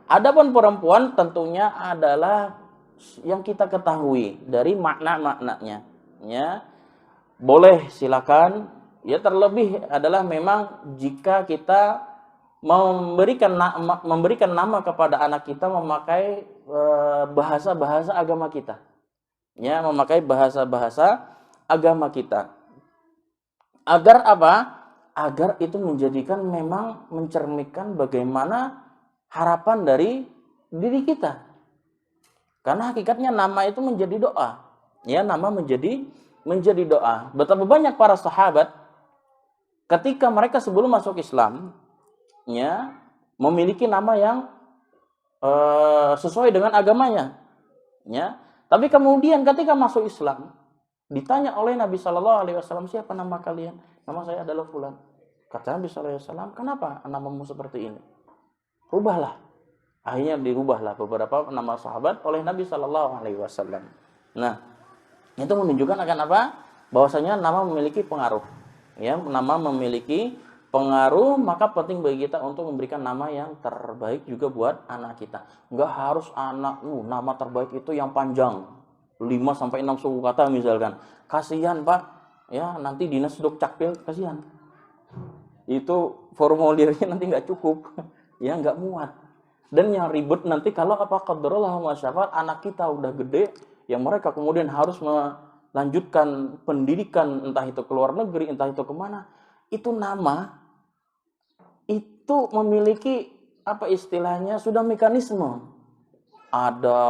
Adapun perempuan tentunya adalah yang kita ketahui dari makna-maknanya. Ya, boleh silakan. Ya, terlebih adalah memang jika kita memberikan nama kepada anak kita memakai bahasa-bahasa agama kita. Ya, memakai bahasa-bahasa agama kita. Agar apa? Agar itu menjadikan memang mencerminkan bagaimana harapan dari diri kita. Karena hakikatnya nama itu menjadi doa. Ya, nama menjadi doa. Betapa banyak para sahabat ketika mereka sebelum masuk Islam, ya, memiliki nama yang sesuai dengan agamanya. Ya. Tapi kemudian ketika masuk Islam, ditanya oleh Nabi Shallallahu Alaihi Wasallam, siapa nama kalian? Nama saya adalah Fulan. Kata Nabi Shallallahu Alaihi Wasallam, kenapa namamu seperti ini? Rubahlah. Akhirnya dirubahlah beberapa nama sahabat oleh Nabi Shallallahu Alaihi Wasallam. Nah, itu menunjukkan akan apa? Bahwasanya nama memiliki pengaruh. Ya, nama memiliki pengaruh, maka penting bagi kita untuk memberikan nama yang terbaik juga buat anak kita. Enggak harus nama terbaik itu yang panjang. 5 sampai 6 suku kata misalkan. Kasihan, Pak. Ya, nanti dinas Dukcapil kasihan. Itu formulirnya nanti nggak cukup. Ya, nggak muat. Dan yang ribet nanti kalau apa qadarullah masyafat anak kita udah gede, yang mereka kemudian harus melanjutkan pendidikan entah itu ke luar negeri, entah itu kemana. Itu nama itu memiliki apa istilahnya sudah mekanisme. Ada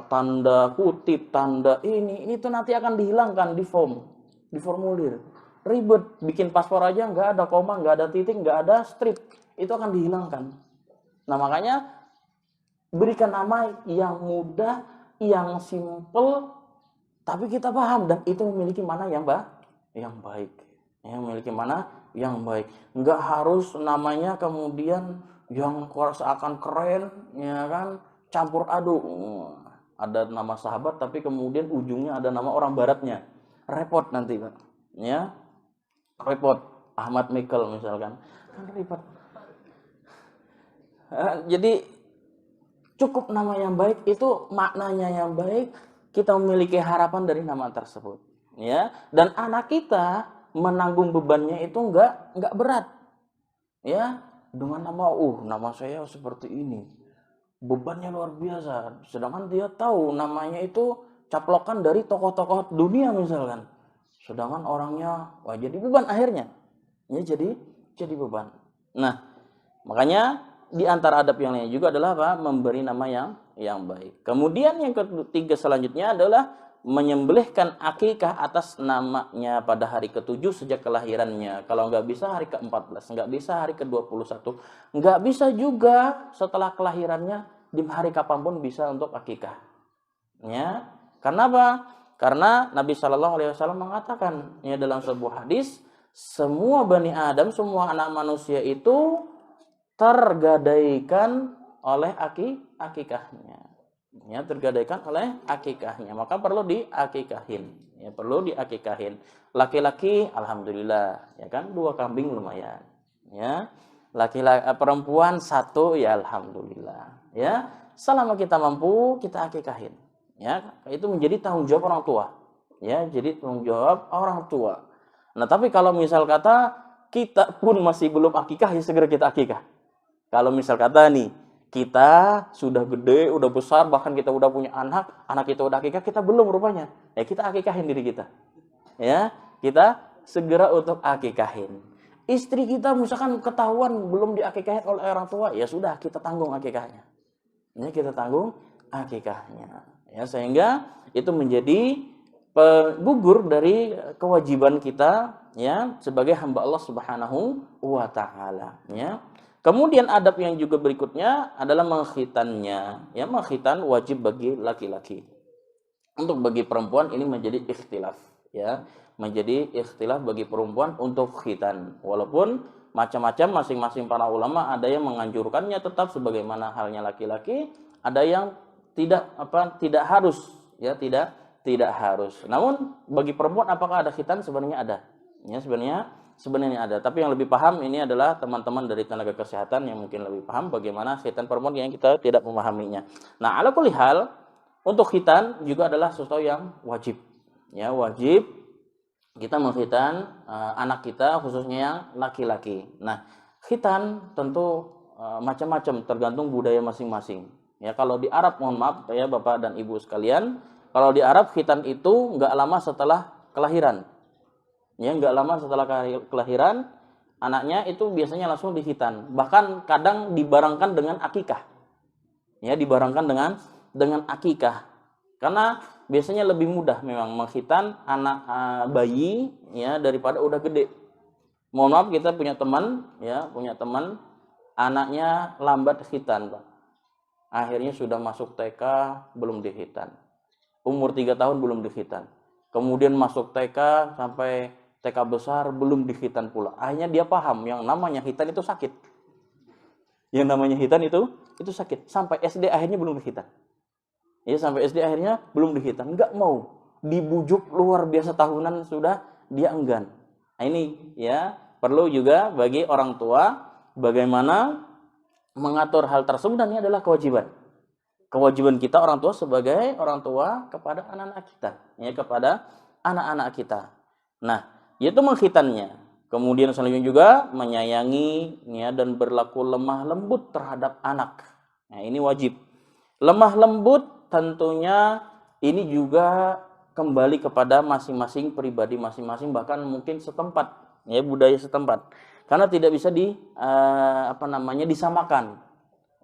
tanda kutip, tanda ini itu nanti akan dihilangkan di formulir. Ribet, bikin paspor aja nggak ada koma, nggak ada titik, nggak ada strip, itu akan dihilangkan. Nah, makanya berikan nama yang mudah, yang simple, tapi kita paham dan itu memiliki mana yang baik. Yang memiliki mana yang baik. Nggak harus namanya kemudian yang seakan keren, ya kan? Campur aduk. Ada nama sahabat tapi kemudian ujungnya ada nama orang baratnya. Repot nanti, Pak. Ya. Repot. Ahmad Mikel misalkan. Kan repot. Jadi cukup nama yang baik itu maknanya yang baik, kita memiliki harapan dari nama tersebut, ya. Dan anak kita menanggung bebannya itu enggak berat. Ya, dengan nama saya seperti ini. Bebannya luar biasa. Sedangkan dia tahu namanya itu caplokan dari tokoh-tokoh dunia misalkan. Sedangkan orangnya jadi beban akhirnya. Ya, jadi beban. Nah, makanya di antara adab yang lainnya juga adalah apa? Memberi nama yang baik. Kemudian yang ketiga selanjutnya adalah menyembelihkan akikah atas namanya pada hari ke-7 sejak kelahirannya. Kalau nggak bisa hari ke-14, nggak bisa hari ke-21, nggak bisa juga setelah kelahirannya di hari kapanpun bisa untuk akikah. Ya, karena apa? Karena Nabi Shallallahu Alaihi Wasallam mengatakan ya dalam sebuah hadis, semua bani Adam, semua anak manusia itu tergadaikan oleh akikahnya. Ya, tergadaikan oleh akikahnya, maka perlu diakikahin. Ya, perlu diakikahin. Laki-laki alhamdulillah, ya kan 2 kambing lumayan. Ya. Laki-laki perempuan 1 ya alhamdulillah. Ya, selama kita mampu kita akikahin. Ya, itu menjadi tanggung jawab orang tua. Ya, jadi tanggung jawab orang tua. Nah, tapi kalau misal kata kita pun masih belum akikah, ya segera kita akikah. Kalau misal kata nih, kita sudah gede, udah besar, bahkan kita udah punya anak kita udah akikah, kita belum rupanya. Ya kita akikahin diri kita. Ya, kita segera untuk akikahin. Istri kita misalkan ketahuan belum diakikahin oleh orang tua, ya sudah kita tanggung akikahnya. Ya, kita tanggung akikahnya. Ya, sehingga itu menjadi gugur dari kewajiban kita ya sebagai hamba Allah Subhanahu wa taala, ya. Kemudian adab yang juga berikutnya adalah mengkhitannya. Ya, mengkhitan wajib bagi laki-laki. Untuk bagi perempuan ini menjadi ikhtilaf, ya. Menjadi ikhtilaf bagi perempuan untuk khitan. Walaupun macam-macam masing-masing para ulama ada yang menganjurkannya tetap sebagaimana halnya laki-laki, ada yang tidak harus, ya, tidak harus. Namun bagi perempuan apakah ada khitan? Sebenarnya ada. Ya, sebenarnya sebenarnya ada. Tapi yang lebih paham ini adalah teman-teman dari tenaga kesehatan yang mungkin lebih paham bagaimana khitan perempuan yang kita tidak memahaminya. Nah, ala kulli hal, untuk khitan juga adalah sesuatu yang wajib. Ya, wajib kita mengkhitan anak kita, khususnya yang laki-laki. Nah, khitan tentu macam-macam tergantung budaya masing-masing. Ya, kalau di Arab, mohon maaf ya Bapak dan Ibu sekalian, kalau di Arab khitan itu nggak lama setelah kelahiran. Ya, nggak lama setelah kelahiran, anaknya itu biasanya langsung dikhitan. Bahkan kadang dibarengkan dengan akikah. Ya, dibarengkan dengan akikah. Karena biasanya lebih mudah memang mengkhitan anak bayi ya daripada udah gede. Mohon maaf, kita punya teman anaknya lambat khitan, Pak. Akhirnya sudah masuk TK belum dikhitan. Umur 3 tahun belum dikhitan. Kemudian masuk TK sampai TK besar belum dikhitan pula. Akhirnya dia paham yang namanya khitan itu sakit. Yang namanya khitan itu sakit. Sampai SD akhirnya belum dikhitan. Ya, sampai SD akhirnya belum dikhitan. Enggak mau. Dibujuk luar biasa tahunan sudah dia enggan. Nah, ini ya perlu juga bagi orang tua bagaimana mengatur hal tersebut, dan ini adalah kewajiban. Kewajiban kita orang tua sebagai orang tua kepada anak-anak kita, ya, kepada anak-anak kita. Nah, yaitu mengkhitannya. Kemudian selanjutnya juga menyayangi ya, dan berlaku lemah lembut terhadap anak. Nah, ini wajib. Lemah lembut tentunya ini juga kembali kepada masing-masing pribadi masing-masing, bahkan mungkin setempat, ya, budaya setempat. Karena tidak bisa disamakan.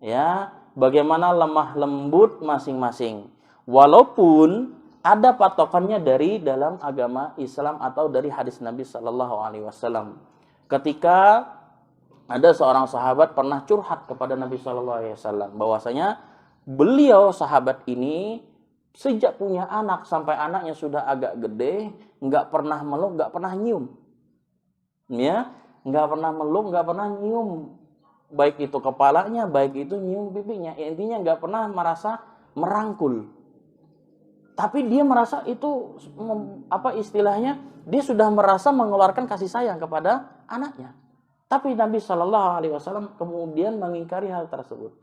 Ya, bagaimana lemah lembut masing-masing. Walaupun ada patokannya dari dalam agama Islam atau dari hadis Nabi Shallallahu Alaihi Wasallam. Ketika ada seorang sahabat pernah curhat kepada Nabi Shallallahu Alaihi Wasallam bahwasanya beliau sahabat ini sejak punya anak sampai anaknya sudah agak gede nggak pernah meluk, nggak pernah nyium, ya, nggak pernah meluk, nggak pernah nyium, baik itu kepalanya, baik itu nyium pipinya, intinya nggak pernah merasa merangkul. Tapi dia merasa itu istilahnya dia sudah merasa mengeluarkan kasih sayang kepada anaknya. Tapi Nabi Shallallahu Alaihi Wasallam kemudian mengingkari hal tersebut.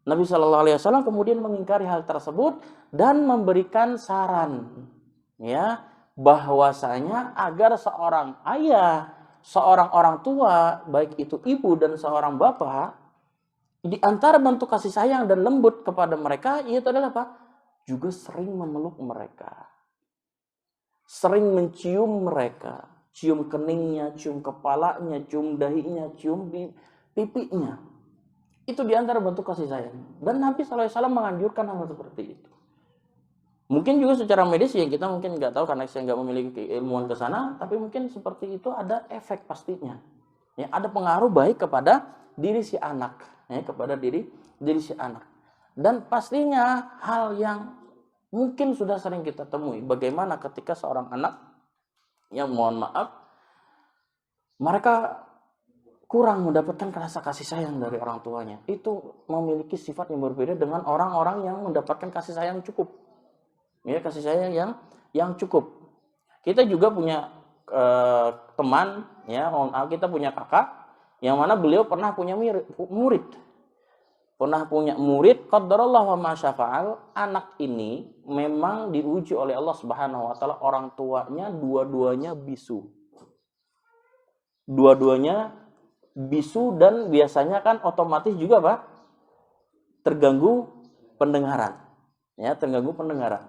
Nabi Shallallahu Alaihi Wasallam kemudian mengingkari hal tersebut dan memberikan saran, ya, bahwasanya agar seorang ayah, seorang orang tua, baik itu ibu dan seorang bapak, di antara bentuk kasih sayang dan lembut kepada mereka itu adalah apa? Juga sering memeluk mereka, sering mencium mereka, cium keningnya, cium kepalanya, cium dahinya, cium pipinya. Itu di antara bentuk kasih sayang. Dan Nabi SAW menganjurkan hal seperti itu. Mungkin juga secara medis yang kita mungkin nggak tahu karena saya nggak memiliki keilmuan ke sana, tapi mungkin seperti itu ada efek pastinya. Ya, ada pengaruh baik kepada diri si anak, ya, kepada diri si anak. Dan pastinya hal yang mungkin sudah sering kita temui, bagaimana ketika seorang anak, ya mohon maaf, mereka kurang mendapatkan rasa kasih sayang dari orang tuanya. Itu memiliki sifat yang berbeda dengan orang-orang yang mendapatkan kasih sayang cukup. Ya, kasih sayang yang cukup. Kita juga punya teman, ya, kita punya kakak yang mana beliau pernah punya murid. Pernah punya murid, qadarullah wa ma syafa'al, anak ini memang diuji oleh Allah Subhanahu wa taala, orang tuanya dua-duanya bisu. Dua-duanya bisu dan biasanya kan otomatis juga Pak terganggu pendengaran. Ya, terganggu pendengaran.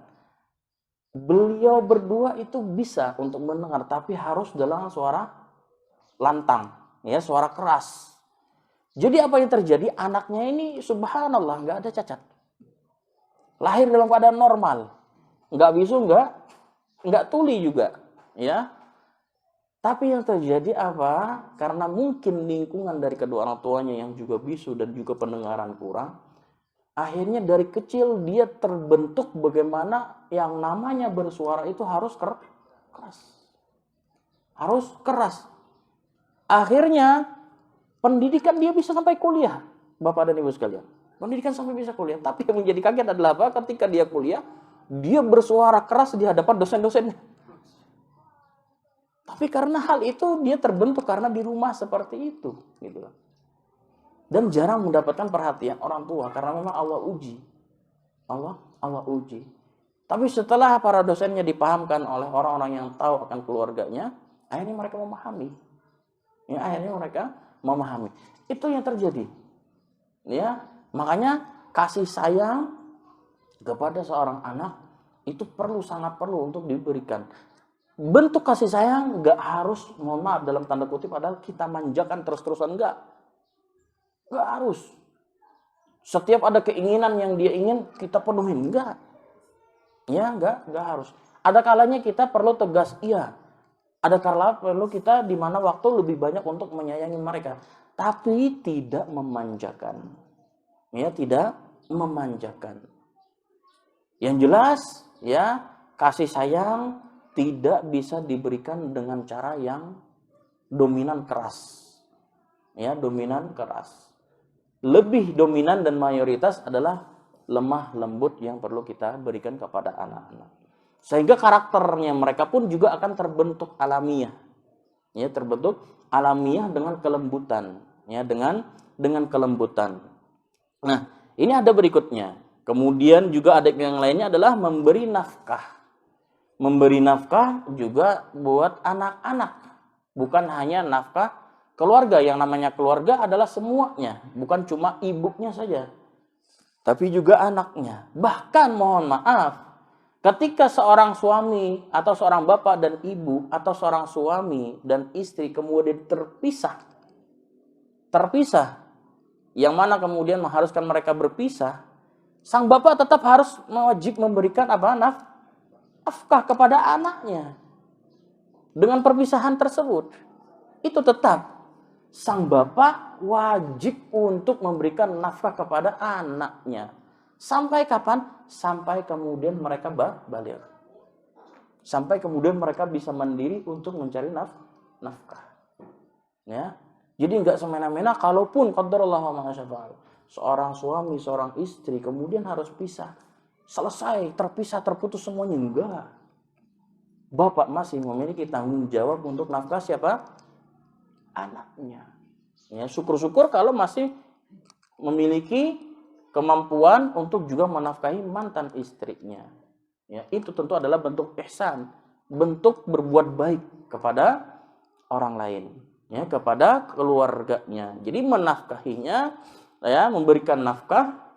Beliau berdua itu bisa untuk mendengar tapi harus dalam suara lantang, ya, suara keras. Jadi apa yang terjadi? Anaknya ini subhanallah nggak ada cacat. Lahir dalam keadaan normal. Nggak bisu, nggak tuli juga, ya. Tapi yang terjadi apa? Karena mungkin lingkungan dari kedua orang tuanya yang juga bisu dan juga pendengaran kurang, akhirnya dari kecil dia terbentuk bagaimana yang namanya bersuara itu harus keras. Harus keras. Akhirnya pendidikan dia bisa sampai kuliah, Bapak dan Ibu sekalian. Pendidikan sampai bisa kuliah. Tapi yang menjadi kaget adalah apa? Ketika dia kuliah, dia bersuara keras di hadapan dosen-dosennya. Tapi karena hal itu dia terbentuk karena di rumah seperti itu, gitu. Dan jarang mendapatkan perhatian orang tua karena memang Allah uji. Allah uji. Tapi setelah para dosennya dipahamkan oleh orang-orang yang tahu akan keluarganya, akhirnya mereka memahami. Ya, akhirnya mereka memahami. Itu yang terjadi. Ya, makanya kasih sayang kepada seorang anak itu sangat perlu untuk diberikan. Bentuk kasih sayang nggak harus, mohon maaf dalam tanda kutip, padahal kita manjakan terus-terusan, nggak harus. Setiap ada keinginan yang dia ingin kita penuhin, enggak. Ya, enggak harus. Ada kalanya kita perlu tegas, iya. Ada kala perlu kita di mana waktu lebih banyak untuk menyayangi mereka, tapi tidak memanjakan. Ya, tidak memanjakan. Yang jelas, ya, kasih sayang tidak bisa diberikan dengan cara yang dominan keras. Ya, dominan keras. Lebih dominan dan mayoritas adalah lemah lembut yang perlu kita berikan kepada anak-anak. Sehingga karakternya mereka pun juga akan terbentuk alamiah. Ya, terbentuk alamiah dengan kelembutan, ya, dengan kelembutan. Nah, ini ada berikutnya. Kemudian juga ada yang lainnya adalah memberi nafkah. Memberi nafkah juga buat anak-anak. Bukan hanya nafkah keluarga. Yang namanya keluarga adalah semuanya, bukan cuma ibunya saja, tapi juga anaknya. Bahkan mohon maaf, ketika seorang suami atau seorang bapak dan ibu atau seorang suami dan istri kemudian terpisah, yang mana kemudian mengharuskan mereka berpisah, sang bapak tetap harus wajib memberikan nafkah kepada anaknya. Dengan perpisahan tersebut, itu tetap sang bapak wajib untuk memberikan nafkah kepada anaknya. Sampai kapan? Sampai kemudian mereka balik. Sampai kemudian mereka bisa mandiri untuk mencari nafkah. Ya. Jadi nggak semena-mena, kalaupun qadarullah wa ma syaa fa'al, seorang suami, seorang istri kemudian harus pisah. Selesai, terpisah, terputus semuanya, enggak. Bapak masih memiliki tanggung jawab untuk nafkah siapa? Anaknya. Ya, syukur-syukur kalau masih memiliki kemampuan untuk juga menafkahi mantan istrinya. Ya, itu tentu adalah bentuk ihsan, bentuk berbuat baik kepada orang lain, ya, kepada keluarganya. Jadi menafkahinya, ya, memberikan nafkah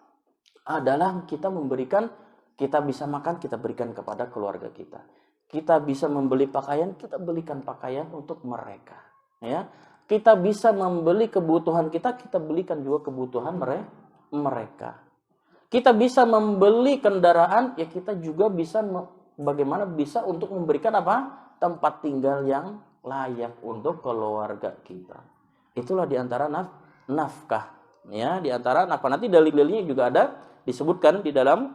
adalah kita memberikan, kita bisa makan, kita berikan kepada keluarga kita. Kita bisa membeli pakaian, kita belikan pakaian untuk mereka. Ya, kita bisa membeli kebutuhan kita, kita belikan juga kebutuhan mereka. Kita bisa membeli kendaraan, ya kita juga bisa bagaimana bisa untuk memberikan tempat tinggal yang layak untuk keluarga kita. Itulah diantara nafkah. Ya, diantara nafkah. Nanti dalil-dalilnya juga ada disebutkan di dalam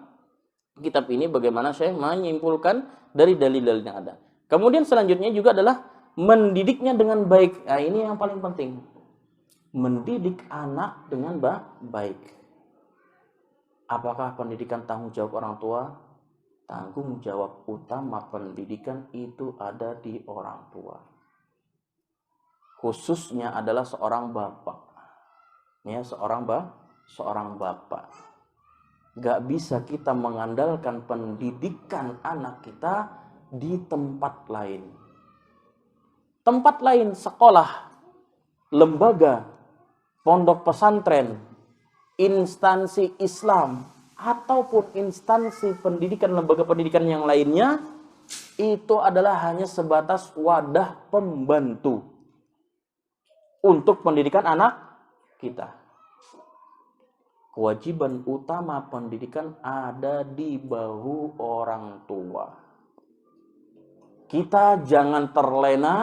kitab ini, bagaimana saya menyimpulkan dari dalil-dalil yang ada. Kemudian selanjutnya juga adalah mendidiknya dengan baik. Nah, ini yang paling penting. Mendidik anak dengan baik. Apakah pendidikan tanggung jawab orang tua? Tanggung jawab utama pendidikan itu ada di orang tua. Khususnya adalah seorang bapak. Ya, seorang bapak. Gak bisa kita mengandalkan pendidikan anak kita di tempat lain. Tempat lain, sekolah, lembaga, pondok pesantren, instansi Islam, ataupun instansi pendidikan, lembaga pendidikan yang lainnya, itu adalah hanya sebatas wadah pembantu untuk pendidikan anak kita. Kewajiban utama pendidikan ada di bahu orang tua. Kita jangan terlena,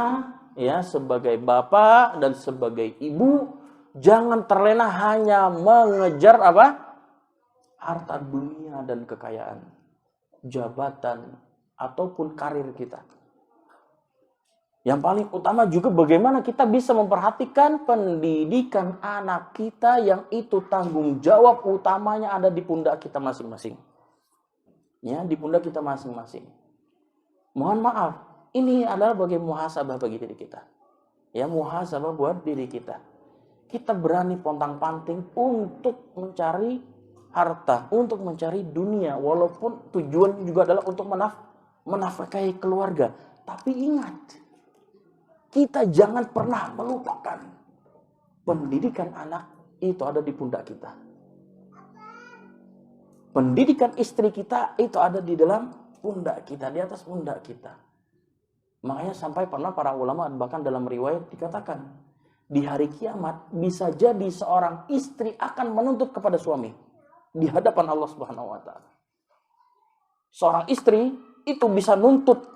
ya, sebagai bapak dan sebagai ibu, jangan terlena hanya mengejar harta dunia dan kekayaan, jabatan ataupun karir kita. Yang paling utama juga bagaimana kita bisa memperhatikan pendidikan anak kita, yang itu tanggung jawab utamanya ada di pundak kita masing-masing. Ya, di pundak kita masing-masing. Mohon maaf, Ini adalah bagi muhasabah bagi diri kita. Ya, muhasabah buat diri kita. Kita berani pontang-panting untuk mencari harta, untuk mencari dunia, walaupun tujuan juga adalah untuk menafkahi keluarga. Tapi ingat, kita jangan pernah melupakan pendidikan anak itu ada di pundak kita. Pendidikan istri kita itu ada di dalam pundak kita, di atas pundak kita. Makanya sampai pernah para ulama bahkan dalam riwayat dikatakan, di hari kiamat bisa jadi seorang istri akan menuntut kepada suami di hadapan Allah Subhanahu wa taala. Seorang istri itu bisa nuntut